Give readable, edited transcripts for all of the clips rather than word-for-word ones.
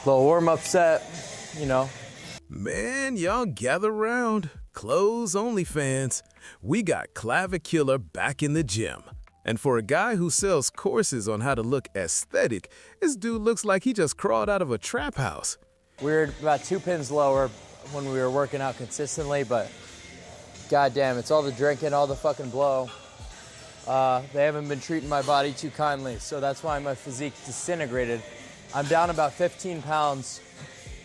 Little warm-up set, you know. Man, y'all gather round. Clothes only fans. We got Clavicular back in the gym. And for a guy who sells courses on how to look aesthetic, this dude looks like he just crawled out of a trap house. We were about 2 pins lower when we were working out consistently, but goddamn, it's all the drinking, all the fucking blow. They haven't been treating my body too kindly, so that's why my physique disintegrated. I'm down about 15 pounds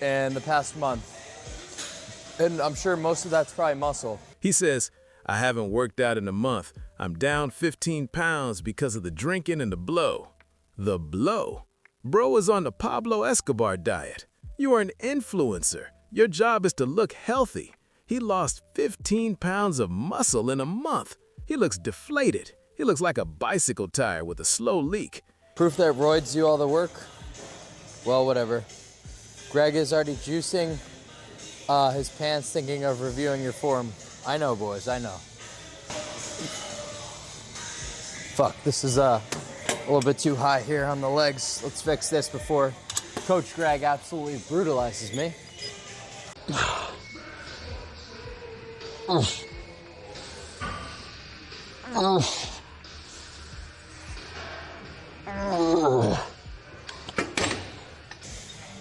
in the past month, and I'm sure most of that's probably muscle. He says, I haven't worked out in a month. I'm down 15 pounds because of the drinking and the blow. The blow? Bro is on the Pablo Escobar diet. You are an influencer. Your job is to look healthy. He lost 15 pounds of muscle in a month. He looks deflated. He looks like a bicycle tire with a slow leak. Proof that roids do all the work? Well, whatever. Greg is already juicing his pants thinking of reviewing your form. I know, boys, I know. Fuck, this is a little bit too high here on the legs. Let's fix this before Coach Greg absolutely brutalizes me.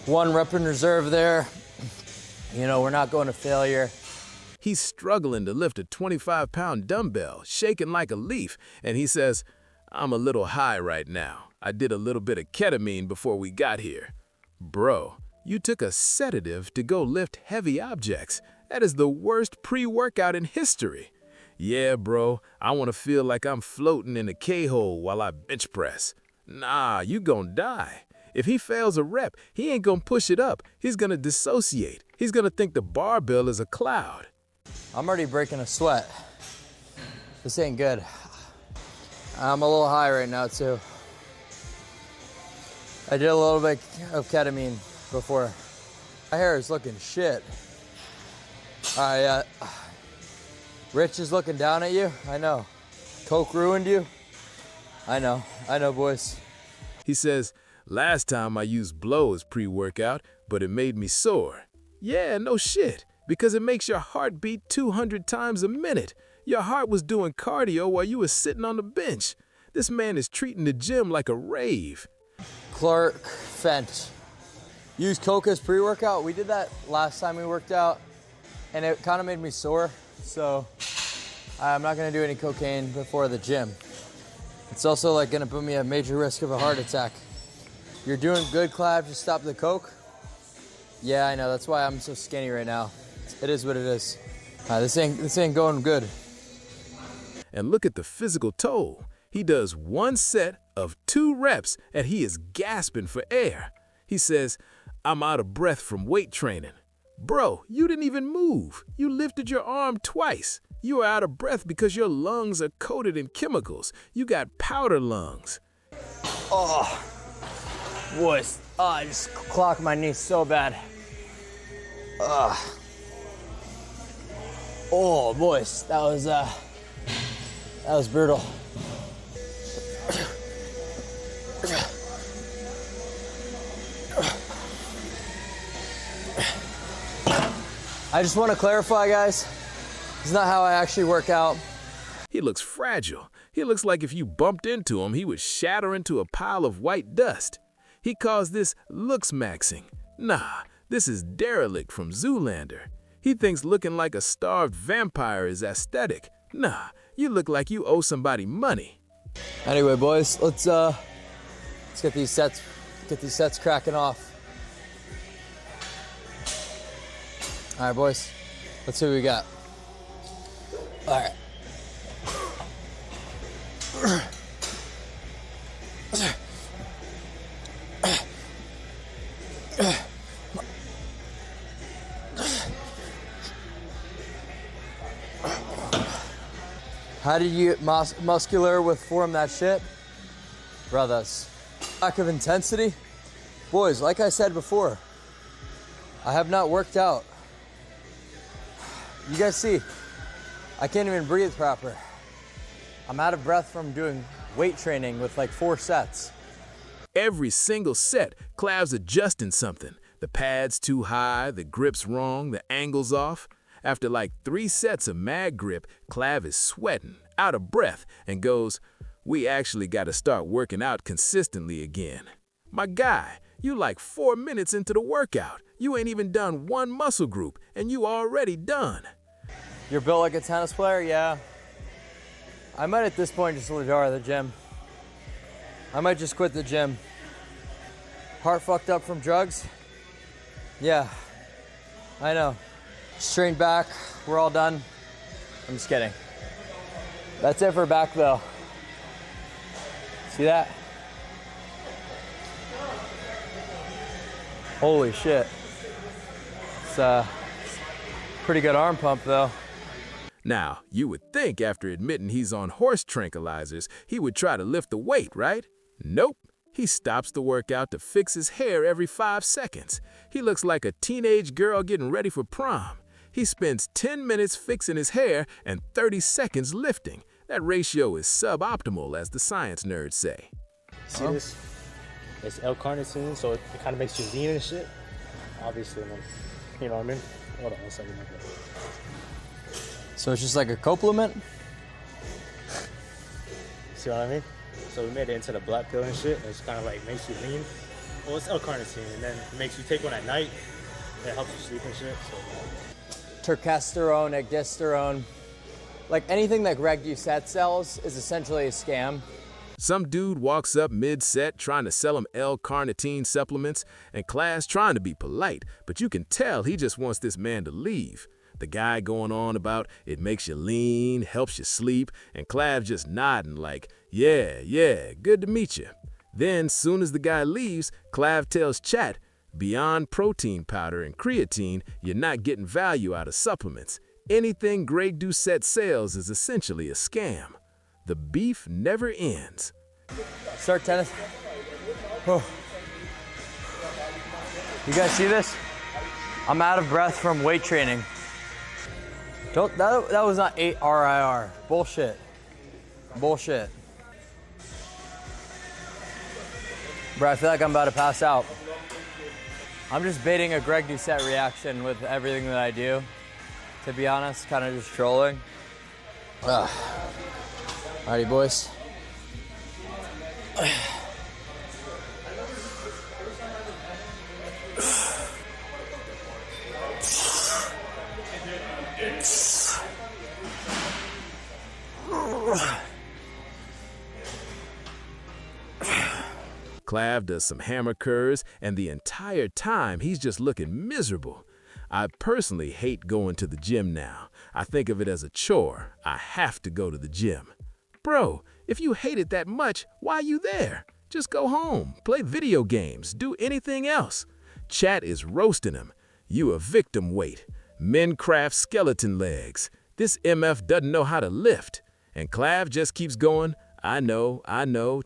One rep in reserve there. You know, we're not going to failure. He's struggling to lift a 25-pound dumbbell, shaking like a leaf, and he says, I'm a little high right now. I did a little bit of ketamine before we got here. Bro, you took a sedative to go lift heavy objects. That is the worst pre-workout in history. Yeah, bro, I want to feel like I'm floating in a K-hole while I bench press. Nah, you gonna die. If he fails a rep, he ain't gonna push it up. He's gonna dissociate. He's gonna think the barbell is a cloud. I'm already breaking a sweat. This ain't good. I'm a little high right now, too. I did a little bit of ketamine before. My hair is looking shit. Rich is looking down at you. I know. Coke ruined you. I know, boys. He says, last time I used blow as pre-workout, but it made me sore. Yeah, no shit, because it makes your heart beat 200 times a minute. Your heart was doing cardio while you were sitting on the bench. This man is treating the gym like a rave. Clark Fent. Use Coke as pre-workout. We did that last time we worked out, and it kind of made me sore, so I'm not gonna do any cocaine before the gym. It's also like gonna put me at major risk of a heart attack. You're doing good, Clav, just stop the Coke. Yeah, I know, that's why I'm so skinny right now. It is what it is. This ain't going good. And look at the physical toll. He does one set of 2 reps and he is gasping for air. He says, I'm out of breath from weight training. Bro, you didn't even move. You lifted your arm twice. You are out of breath because your lungs are coated in chemicals. You got powder lungs. Oh, boys. Oh, I just clocked my knee so bad. Oh, boys, that was brutal. I just want to clarify, guys, it's not how I actually work out. He looks fragile. He looks like if you bumped into him, he would shatter into a pile of white dust. He calls this looks maxing. Nah, this is Derelict from Zoolander. He thinks looking like a starved vampire is aesthetic. Nah, you look like you owe somebody money. Anyway, boys, let's get these sets cracking off. All right, boys, let's see what we got. All right. How did you get muscular with form that shit? Brothers. Lack of intensity? Boys, like I said before, I have not worked out. You guys see, I can't even breathe proper. I'm out of breath from doing weight training with like 4 sets. Every single set, Clav's adjusting something. The pad's too high, the grip's wrong, the angle's off. After like 3 sets of mag grip, Clav is sweating, out of breath, and goes, "We actually got to start working out consistently again." My guy, you like 4 minutes into the workout. You ain't even done one muscle group, and you already done. You're built like a tennis player? Yeah. I might at this point just retire the gym. I might just quit the gym. Heart fucked up from drugs? Yeah, I know. Strained back, we're all done. I'm just kidding. That's it for back though. See that? Holy shit. It's a pretty good arm pump though. Now, you would think after admitting he's on horse tranquilizers, he would try to lift the weight, right? Nope. He stops the workout to fix his hair every 5 seconds. He looks like a teenage girl getting ready for prom. He spends 10 minutes fixing his hair and 30 seconds lifting. That ratio is suboptimal, as the science nerds say. See this? It's L-carnitine, so it kind of makes you lean and shit. Obviously, you know what I mean? Hold on one second. So it's just like a complement? See what I mean? So we made it into the black pill and shit. It's kind of like makes you lean. Well, it's L-carnitine, and then it makes you take one at night. It helps you sleep and shit. So. Terkesterone, egdisterone, like anything that Greg Doucette sells is essentially a scam. Some dude walks up mid-set trying to sell him L-carnitine supplements, and Class trying to be polite, but you can tell he just wants this man to leave. The guy going on about it makes you lean, helps you sleep, and Clav just nodding like, yeah, good to meet you. Then, soon as the guy leaves, Clav tells Chat, beyond protein powder and creatine, you're not getting value out of supplements. Anything Greg Doucette sells is essentially a scam. The beef never ends. Start tennis. Oh. You guys see this? I'm out of breath from weight training. That was not 8 RIR. Bullshit. Bullshit. Bro, I feel like I'm about to pass out. I'm just baiting a Greg Doucette reaction with everything that I do. To be honest, kind of just trolling. Alrighty, boys. Clav does some hammer curls, and the entire time he's just looking miserable. I personally hate going to the gym now. I think of it as a chore. I have to go to the gym. Bro, if you hate it that much, why are you there? Just go home, play video games, do anything else. Chat is roasting him. You a victim weight. Minecraft skeleton legs. This MF doesn't know how to lift. And Clav just keeps going, I know,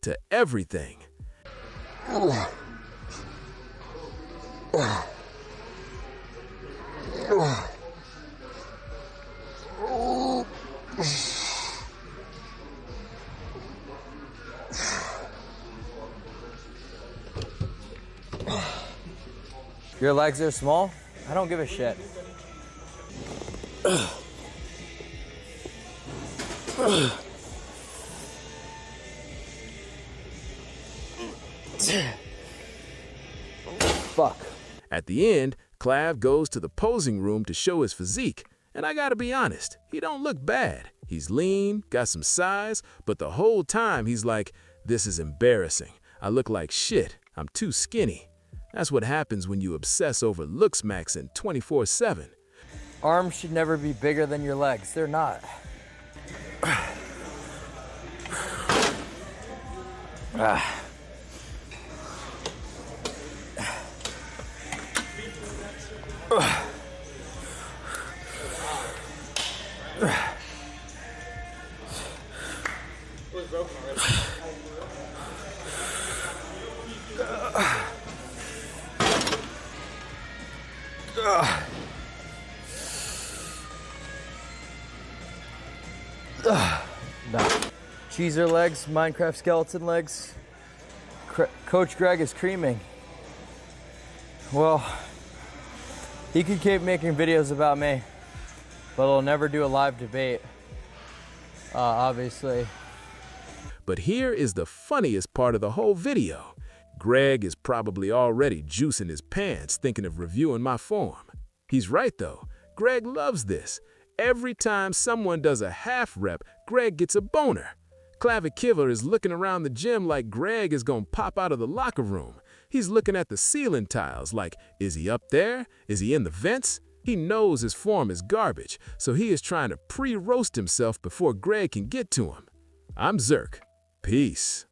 to everything. Your legs are small? I don't give a shit. Fuck. At the end, Clav goes to the posing room to show his physique, and I gotta be honest, he don't look bad. He's lean, got some size, but the whole time he's like, this is embarrassing. I look like shit. I'm too skinny. That's what happens when you obsess over looks maxing 24/7. Arms should never be bigger than your legs. They're not. No. Cheeser legs, Minecraft skeleton legs. Coach Greg is creaming. Well, He could keep making videos about me, but he'll never do a live debate, obviously. But here is the funniest part of the whole video. Greg is probably already juicing his pants thinking of reviewing my form. He's right though. Greg loves this. Every time someone does a half rep, Greg gets a boner. Clavicular is looking around the gym like Greg is gonna pop out of the locker room. He's looking at the ceiling tiles like, is he up there? Is he in the vents? He knows his form is garbage, so he is trying to pre-roast himself before Greg can get to him. I'm Zerk. Peace.